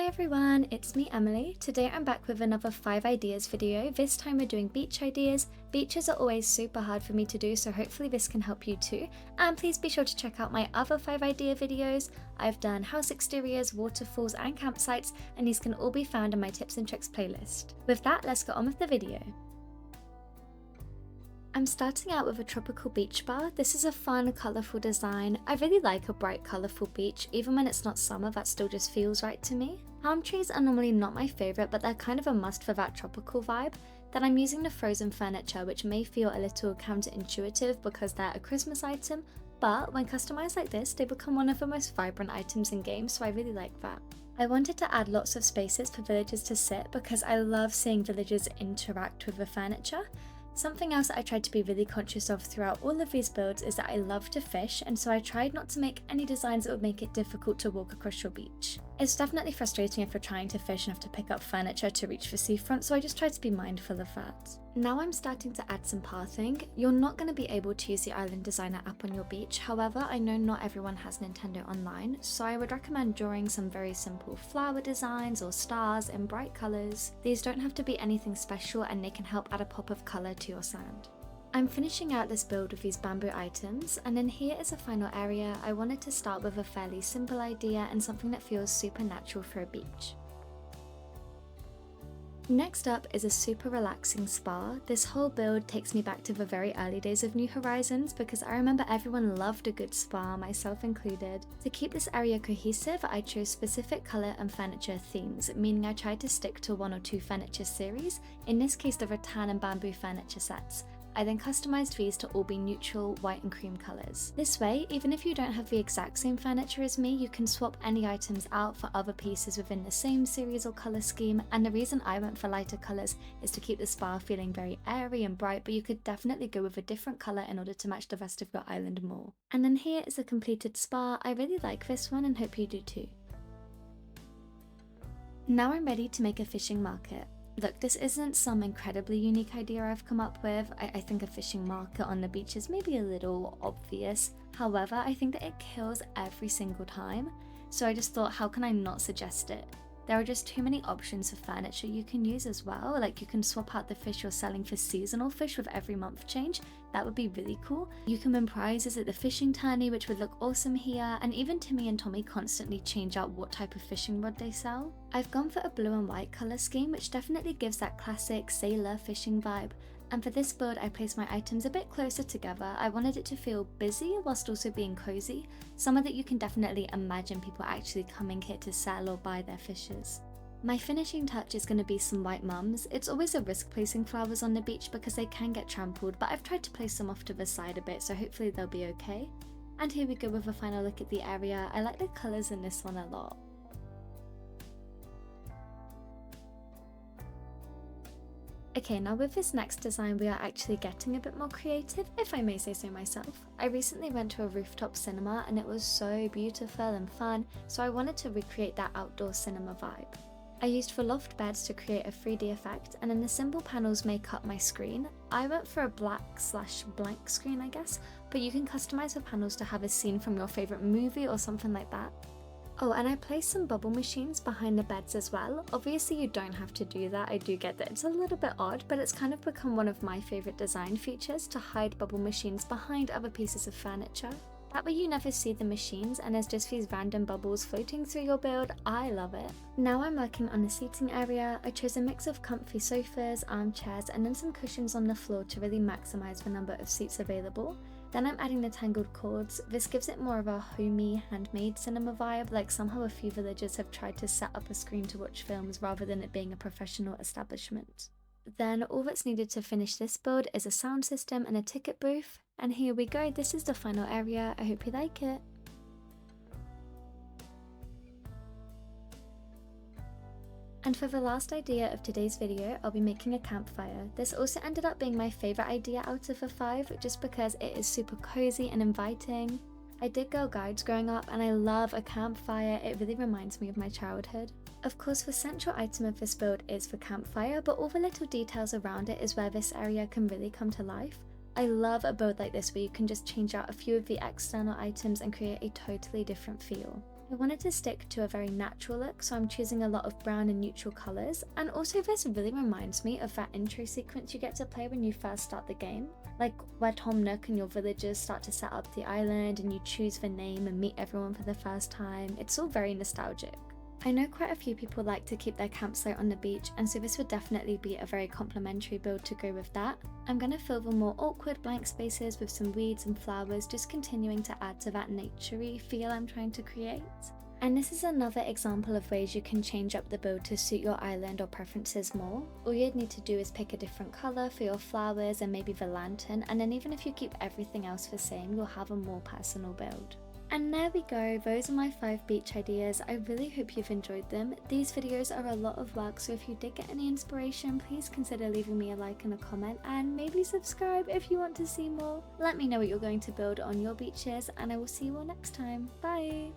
Hi everyone, it's me Emily. Today I'm back with another 5 ideas video. This time we're doing beach ideas. Beaches are always super hard for me to do, so hopefully this can help you too. And please be sure to check out my other 5 idea videos. I've done house exteriors, waterfalls and campsites, and these can all be found in my tips and tricks playlist. With that, let's get on with the video. I'm starting out with a tropical beach bar. This is a fun, colourful design. I really like a bright, colourful beach. Even when it's not summer, that still just feels right to me. Palm trees are normally not my favourite, but they're kind of a must for that tropical vibe. Then I'm using the frozen furniture, which may feel a little counterintuitive because they're a Christmas item, but when customised like this, they become one of the most vibrant items in games, so I really like that. I wanted to add lots of spaces for villagers to sit because I love seeing villagers interact with the furniture. Something else that I tried to be really conscious of throughout all of these builds is that I love to fish, and so I tried not to make any designs that would make it difficult to walk across your beach. It's definitely frustrating if you're trying to fish and have to pick up furniture to reach the seafront, so I just tried to be mindful of that. Now I'm starting to add some pathing. You're not going to be able to use the Island Designer app on your beach, however I know not everyone has Nintendo Online, so I would recommend drawing some very simple flower designs or stars in bright colours. These don't have to be anything special and they can help add a pop of colour to your sand. I'm finishing out this build with these bamboo items, and then here is a final area. I wanted to start with a fairly simple idea and something that feels super natural for a beach. Next up is a super relaxing spa. This whole build takes me back to the very early days of New Horizons because I remember everyone loved a good spa, myself included. To keep this area cohesive, I chose specific colour and furniture themes, meaning I tried to stick to 1 or 2 furniture series, in this case the rattan and bamboo furniture sets. I then customised these to all be neutral white and cream colours. This way, even if you don't have the exact same furniture as me, you can swap any items out for other pieces within the same series or colour scheme, and the reason I went for lighter colours is to keep the spa feeling very airy and bright, but you could definitely go with a different colour in order to match the rest of your island more. And then here is a completed spa. I really like this one and hope you do too. Now I'm ready to make a fishing market. Look, this isn't some incredibly unique idea I've come up with. I think a fishing market on the beach is maybe a little obvious. However, I think that it kills every single time. So I just thought, how can I not suggest it? There are just too many options for furniture you can use as well. Like you can swap out the fish you're selling for seasonal fish with every month change. That would be really cool. You can win prizes at the fishing tourney, which would look awesome here. And even Timmy and Tommy constantly change out what type of fishing rod they sell. I've gone for a blue and white colour scheme, which definitely gives that classic sailor fishing vibe. And for this build, I placed my items a bit closer together. I wanted it to feel busy whilst also being cozy, somewhere that you can definitely imagine people actually coming here to sell or buy their fishes. My finishing touch is going to be some white mums. It's always a risk placing flowers on the beach because they can get trampled, but I've tried to place them off to the side a bit, so hopefully they'll be okay. And here we go with a final look at the area. I like the colours in this one a lot. Okay, now with this next design we are actually getting a bit more creative, if I may say so myself. I recently went to a rooftop cinema and it was so beautiful and fun, so I wanted to recreate that outdoor cinema vibe. I used the loft beds to create a 3D effect, and then the symbol panels make up my screen. I went for a black/blank screen I guess, but you can customise the panels to have a scene from your favourite movie or something like that. Oh, and I placed some bubble machines behind the beds as well. Obviously you don't have to do that, I do get that it's a little bit odd, but it's kind of become one of my favourite design features to hide bubble machines behind other pieces of furniture. That way you never see the machines and there's just these random bubbles floating through your build. I love it. Now I'm working on the seating area. I chose a mix of comfy sofas, armchairs, and then some cushions on the floor to really maximise the number of seats available. Then I'm adding the tangled cords. This gives it more of a homey, handmade cinema vibe, like somehow a few villagers have tried to set up a screen to watch films rather than it being a professional establishment. Then all that's needed to finish this build is a sound system and a ticket booth. And here we go, this is the final area. I hope you like it. And for the last idea of today's video, I'll be making a campfire. This also ended up being my favourite idea out of the 5, just because it is super cozy and inviting. I did Girl Guides growing up and I love a campfire, it really reminds me of my childhood. Of course, the central item of this build is the campfire, but all the little details around it is where this area can really come to life. I love a build like this where you can just change out a few of the external items and create a totally different feel. I wanted to stick to a very natural look, so I'm choosing a lot of brown and neutral colours, and also this really reminds me of that intro sequence you get to play when you first start the game, like where Tom Nook and your villagers start to set up the island and you choose the name and meet everyone for the first time. It's all very nostalgic. I know quite a few people like to keep their campsite on the beach, and so this would definitely be a very complimentary build to go with that. I'm going to fill the more awkward blank spaces with some weeds and flowers, just continuing to add to that naturey feel I'm trying to create. And this is another example of ways you can change up the build to suit your island or preferences more. All you'd need to do is pick a different colour for your flowers and maybe the lantern, and then even if you keep everything else the same, you'll have a more personal build. And there we go, those are my 5 beach ideas. I really hope you've enjoyed them. These videos are a lot of work, so if you did get any inspiration, please consider leaving me a like and a comment, and maybe subscribe if you want to see more. Let me know what you're going to build on your beaches, and I will see you all next time. Bye!